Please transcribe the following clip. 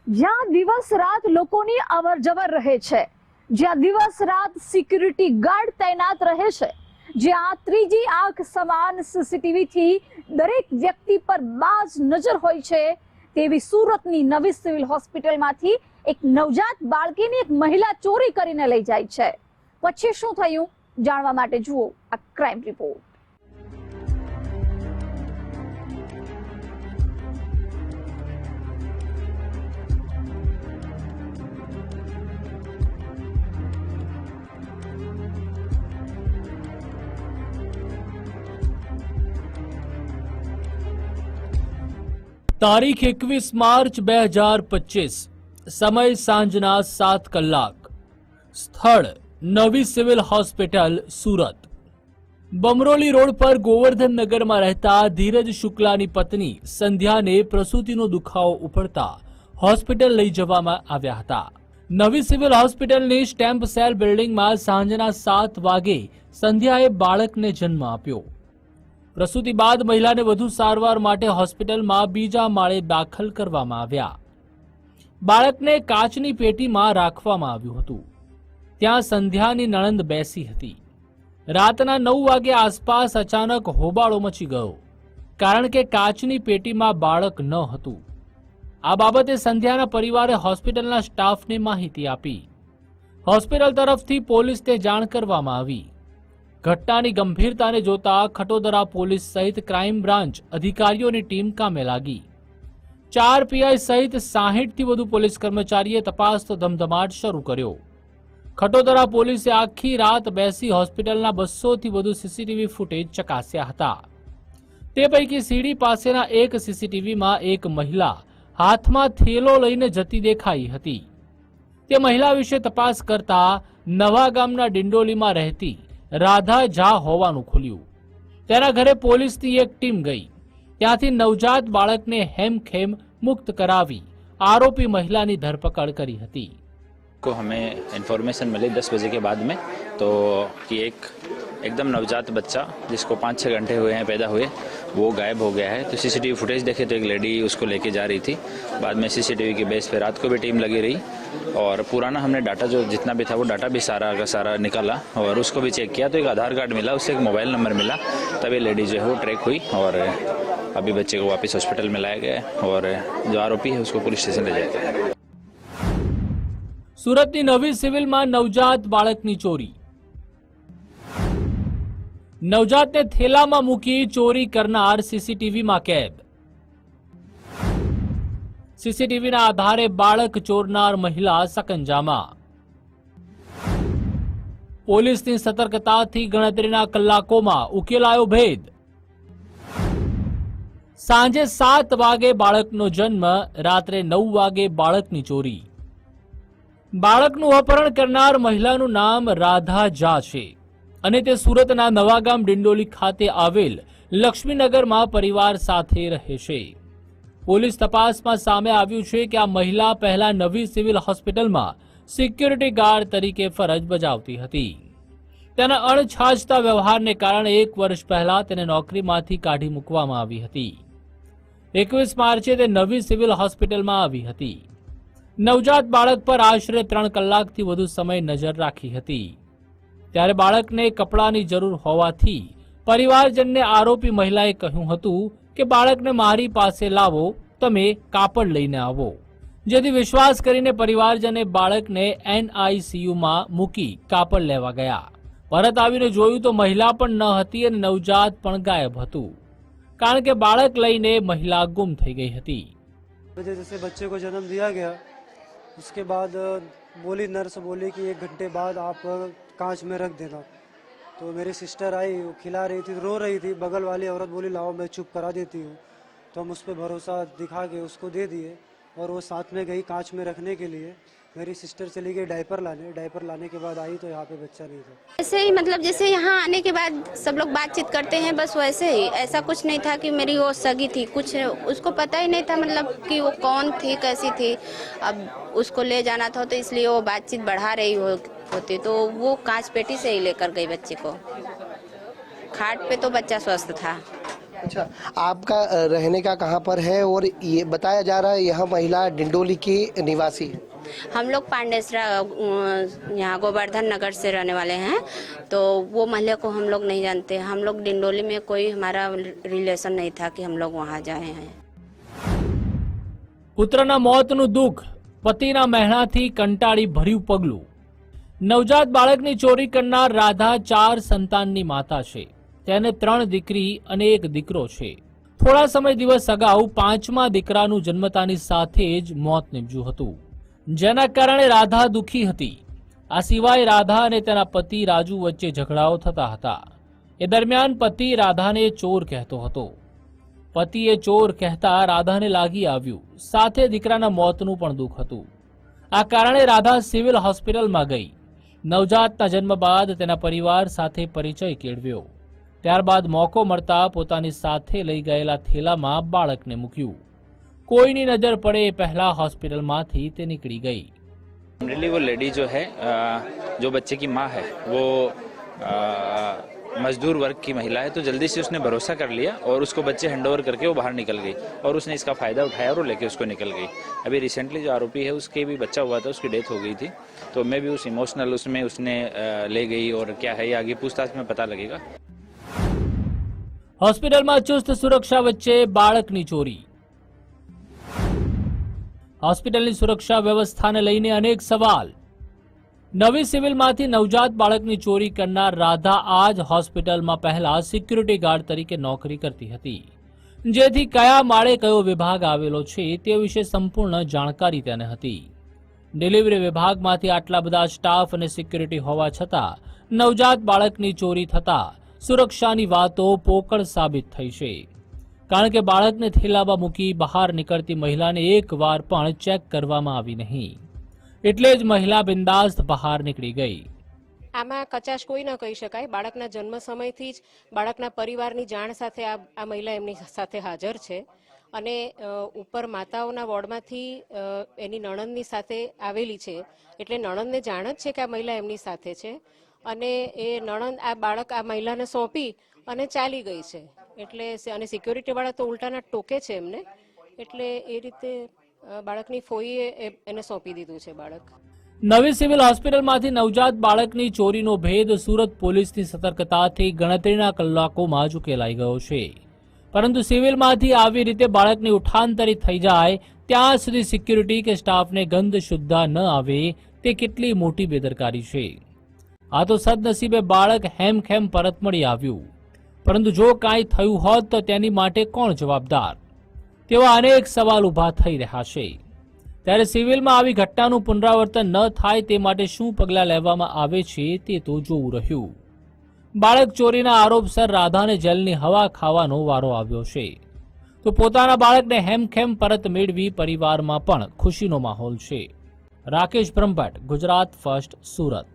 જ્યાં દિવસ રાત લોકોની અવરજવર રહે છે, જ્યાં દિવસ રાત સિક્યુરિટી ગાર્ડ તૈનાત રહે છે, જ્યાં ત્રીજી આંખ સમાન સીસીટીવીથી દરેક વ્યક્તિ પર બાજ નજર હોય છે, તેવી સુરતની નવી સિવિલ હોસ્પિટલમાંથી એક નવજાત બાળકીની એક મહિલા ચોરી કરીને લઈ જાય છે। પછી શું થયું જાણવા માટે જુઓ આ ક્રાઇમ રિપોર્ટ। તારીખ 21 માર્ચ 2025, સમય સાંજના 7 કલાક, સ્થળ નવી civil hospital Surat. Bamroli road પર ગોવર્ધન નગરમાં રહેતા ધીરજ શુક્લાની પત્ની સંધ્યાને પ્રસૂતિનો દુખાવો ઉપડતા હોસ્પિટલ લઈ જવામાં આવ્યા હતા। નવી સિવિલ હોસ્પિટલની સ્ટેમ્પ સેલ બિલ્ડિંગમાં સાંજના 7 વાગે સંધ્યાએ બાળકને જન્મ આપ્યો। પ્રસૂતિ બાદ મહિલાને વધુ સારવાર માટે હોસ્પિટલમાં બીજા માળે દાખલ કરવામાં આવ્યા। બાળકને કાચની પેટીમાં રાખવામાં આવ્યું હતું। ત્યાં સંધ્યાની નણંદ બેસી હતી। રાતના 9 વાગે આસપાસ અચાનક હોબાળો મચી ગયો, કારણ કે કાચની પેટીમાં બાળક ન હતું। આ બાબતે સંધ્યાના પરિવારે હોસ્પિટલના સ્ટાફને માહિતી આપી। હોસ્પિટલ તરફથી પોલીસને જાણ કરવામાં આવી। ઘટનાની ગંભીરતાને જોતા ખટોદરા પોલીસ સહિત ક્રાઇમ બ્રાન્ચ અધિકારીઓની ટીમ કામે લાગી। 4 પીઆઈ સહિત 60થી વધુ પોલીસ કર્મચારીએ તપાસનો ધમધમાટ શરૂ કર્યો। ખટોદરા પોલીસે આખી રાત બેસી હોસ્પિટલના 200થી વધુ સીસીટીવી ફૂટેજ ચકાસ્યા હતા। તે પૈકી સીડી પાસેના એક સીસીટીવીમાં એક મહિલા હાથમાં થેલો લઈને જતી દેખાઈ હતી। તે મહિલા વિશે તપાસ કરતા નવા ગામના ડિંડોલીમાં રહેતી રાધા ઝા હોવાનું ખુલ્યું। તેના ઘરે પોલીસની એક ટીમ ગઈ। ત્યાંથી નવજાત બાળકને હેમખેમ મુક્ત કરાવી આરોપી महिला की धरपकड़ करी હતી। को हमें इन्फॉर्मेशन मिली 10 बजे के बाद में, तो कि एक एकदम नवजात बच्चा जिसको 5-6 घंटे हुए हैं पैदा हुए, वो गायब हो गया है। तो सीसीटीवी फुटेज देखे तो एक लेडी उसको लेके जा रही थी। बाद में सीसीटीवी के बेस पे रात को भी टीम लगी रही और पुराना हमने डाटा जो जितना भी था वो डाटा भी सारा का सारा निकाला और उसको भी चेक किया। तो एक आधार कार्ड मिला, उससे एक मोबाइल नंबर मिला, तब ये लेडी जो है वो ट्रैक हुई और अभी बच्चे को वापस हॉस्पिटल में लाया गया और जो आरोपी है उसको पुलिस स्टेशन ले जाया गया। સુરતની નવી સિવિલમાં નવજાત બાળકની ચોરી। નવજાતને થેલામાં મૂકી ચોરી કરનાર સીસીટીવીમાં કેદ। સીસીટીવીના આધારે બાળક ચોરનાર મહિલા સકંજામાં। પોલીસની સતર્કતાથી ગણતરીના કલાકોમાં ઉકેલાયો ભેદ। સાંજે 7 વાગે બાળકનો જન્મ, રાત્રે 9 વાગે બાળકની ચોરી। બાળકનું અપહરણ કરનાર મહિલાનું નામ રાધા ઝા છે અને તે સુરતના નવાગામ ડિંડોલી ખાતે આવેલ લક્ષ્મીનગરમાં પરિવાર સાથે રહે છે। પોલીસ તપાસમાં સામે આવ્યું છે કે આ મહિલા પહેલા નવી સિવિલ હોસ્પિટલમાં સિક્યુરિટી ગાર્ડ તરીકે ફરજ બજાવતી હતી। તેના અણછાજતા વ્યવહારને કારણે 1 વર્ષ પહેલા તેને નોકરીમાંથી કાઢી મૂકવામાં આવી હતી। 21 માર્ચે તે નવી સિવિલ હોસ્પિટલમાં આવી હતી। નવજાત બાળક પર આશરે 3 કલાકથી વધુ સમય નજર રાખી હતી। ત્યારે બાળકને કપડાની જરૂર હોવાથી પરિવારજનને આરોપી મહિલાએ કહ્યું હતું કે બાળકને મારી પાસે લાવો, તમે કાપડ લઈને આવો, જેથી વિશ્વાસ કરીને પરિવારજને બાળકને NICUમાં મૂકી કાપડ લેવા ગયા। પરત આવીને જોયું તો મહિલા પણ ન હતી અને નવજાત પણ ગાયબ હતું, કારણ કે બાળક લઈને મહિલા ગુમ થઈ ગઈ હતી। जैसे बच्चे को जन्म दिया गया, उसके बाद बोली नर्स बोली कि 1 घंटे बाद आप कांच में रख देना। तो मेरी सिस्टर आई, वो खिला रही थी, रो रही थी। बगल वाली औरत बोली लाओ मैं चुप करा देती हूँ। तो हम उस पर भरोसा दिखा के उसको दे दिए और वो साथ में गई कांच में रखने के लिए। मेरी सिस्टर चली गई डायपर लाने के बाद आई तो यहाँ पे बच्चा नहीं था। ऐसे ही मतलब जैसे यहाँ आने के बाद सब लोग बातचीत करते हैं, बस वैसे ही, ऐसा कुछ नहीं था कि मेरी वो सगी थी, कुछ उसको पता ही नहीं था मतलब कि वो कौन थी, कैसी थी। अब उसको ले जाना था तो इसलिए वो बातचीत बढ़ा रही होती, तो वो कांच पेटी से ही लेकर गई बच्चे को। खाट पे तो बच्चा स्वस्थ था। अच्छा, आपका रहने का कहाँ पर है? और ये बताया जा रहा है यह महिला डिंडोली की निवासी है। हम लोग पांडेसरा यहाँ गोवर्धन नगर से रहने वाले हैं, तो वो महिला को हम लोग नहीं जानते। हम लोग डिंडोली में कोई हमारा रिलेशन नहीं था कि हम लोग वहाँ जाए हैं। પુત્રના મોતનું દુઃખ, પતિના મહેણાથી કંટાળી ભર્યું પગલું। નવજાત બાળકની ચોરી કરનાર રાધા 4 સંતાનની માતા છે। તેને 3 દીકરી અને 1 દીકરો છે। થોડા સમય દિવસ અગાઉ 5મા દીકરાનું જન્મતાની સાથે જ મોત નીપજ્યું હતું, જેના કારણે રાધા દુઃખી હતી। આ સિવાય રાધા અને તેના પતિ રાજુ વચ્ચે ઝઘડાઓ થતા હતા। એ દરમિયાન પતિ રાધાને ચોર કહેતો હતો। પતિએ ચોર કહેતા રાધાને લાગી આવ્યું, સાથે દીકરાના મોતનું પણ દુઃખ હતું। આ કારણે રાધા સિવિલ હોસ્પિટલમાં ગઈ। નવજાતના જન્મ બાદ તેના પરિવાર સાથે પરિચય કેળવ્યો। ત્યારબાદ મોકો મળતા પોતાની સાથે લઈ ગયેલા થેલામાં બાળકને મૂક્યું। કોઈની નજર પડે એ પહેલા હોસ્પિટલમાંથી તે નીકળી ગઈ। जनरली वो लेडी जो है जो बच्चे की माँ है वो मजदूर वर्ग की महिला है, तो जल्दी से उसने भरोसा कर लिया और उसको बच्चे हैंडओवर करके वो बाहर निकल गई और उसने इसका फायदा उठाया और लेके उसको निकल गई। अभी रिसेंटली जो आरोपी है उसके भी बच्चा हुआ था, उसकी डेथ हो गई थी, तो मैं भी उस इमोशनल उसमें उसने ले गई और क्या है ये आगे पूछताछ में पता लगेगा। હોસ્પિટલમાં ચુસ્ત સુરક્ષા વચ્ચે બાળકની ચોરી। હોસ્પિટલની સુરક્ષા વ્યવસ્થાને લઈને અનેક સવાલ। નવી સિવિલમાંથી નવજાત બાળકની ચોરી કરનાર રાધા આ જ હોસ્પિટલમાં પહેલા સિક્યુરિટી ગાર્ડ તરીકે નોકરી કરતી હતી, જેથી કયા માળે કયો વિભાગ આવેલો છે તે વિશે સંપૂર્ણ જાણકારી તેને હતી। ડિલિવરી વિભાગમાંથી આટલા બધા સ્ટાફ અને સિક્યુરિટી હોવા છતાં નવજાત બાળકની ચોરી થતા સુરક્ષાની વાતો પોકળ સાબિત થઈ છે, કારણ કે બાળકને થેલામાં મૂકી બહાર નીકળતી મહિલાને એકવાર પણ ચેક કરવામાં આવી નહીં, એટલે જ મહિલા બિંદાસ્ત બહાર નીકળી ગઈ। આમાં કચાશ કોઈ ન કહી શકાય। બાળકના જન્મ સમયથી જ બાળકના પરિવારની જાણ સાથે આ મહિલા એમની સાથે હાજર છે અને ઉપર માતાઓના વોર્ડમાંથી એની નણંદની સાથે આવેલી છે, એટલે નણંદને જાણ જ છે કે આ મહિલા એમની સાથે છે અને એ નણંદ આ બાળક આ મહિલાને સોંપી અને ચાલી ગઈ છે। એટલે અને સિક્યોરિટીવાળા તો ઉલટાના ટોકે છે એમને, એટલે એ રીતે બાળકની ફોઈએ એને સોંપી દીધું છે બાળક। નવી સિવિલ હોસ્પિટલમાંથી નવજાત બાળકની ચોરીનો ભેદ સુરત પોલીસની સતર્કતાથી ગણતરીના કલાકોમાં જ ઉકેલાઈ ગયો છે, પરંતુ સિવિલમાંથી આવી રીતે બાળકની ઉઠાંતરી થઈ જાય ત્યાં સુધી સિક્યુરિટી કે સ્ટાફને ગંધ શુદ્ધા ન આવે તે કેટલી મોટી બેદરકારી છે। આ તો સદનસીબે બાળક હેમખેમ પરત મળી આવ્યું, પરંતુ જો કાંઈ થયું હોત તો તેની માટે કોણ જવાબદાર? તેવા અનેક સવાલ ઊભા થઈ રહ્યા છે। ત્યારે સિવિલમાં આવી ઘટનાનું પુનરાવર્તન ન થાય તે માટે શું પગલાં લેવામાં આવે છે તે તો જોવું રહ્યું। બાળક ચોરીના આરોપસર રાધાને જેલની હવા ખાવાનો વારો આવ્યો છે, તો પોતાના બાળકને હેમખેમ પરત મેળવી પરિવારમાં પણ ખુશીનો માહોલ છે। રાકેશ બ્રહ્મભટ્ટ, ગુજરાત ફર્સ્ટ, સુરત।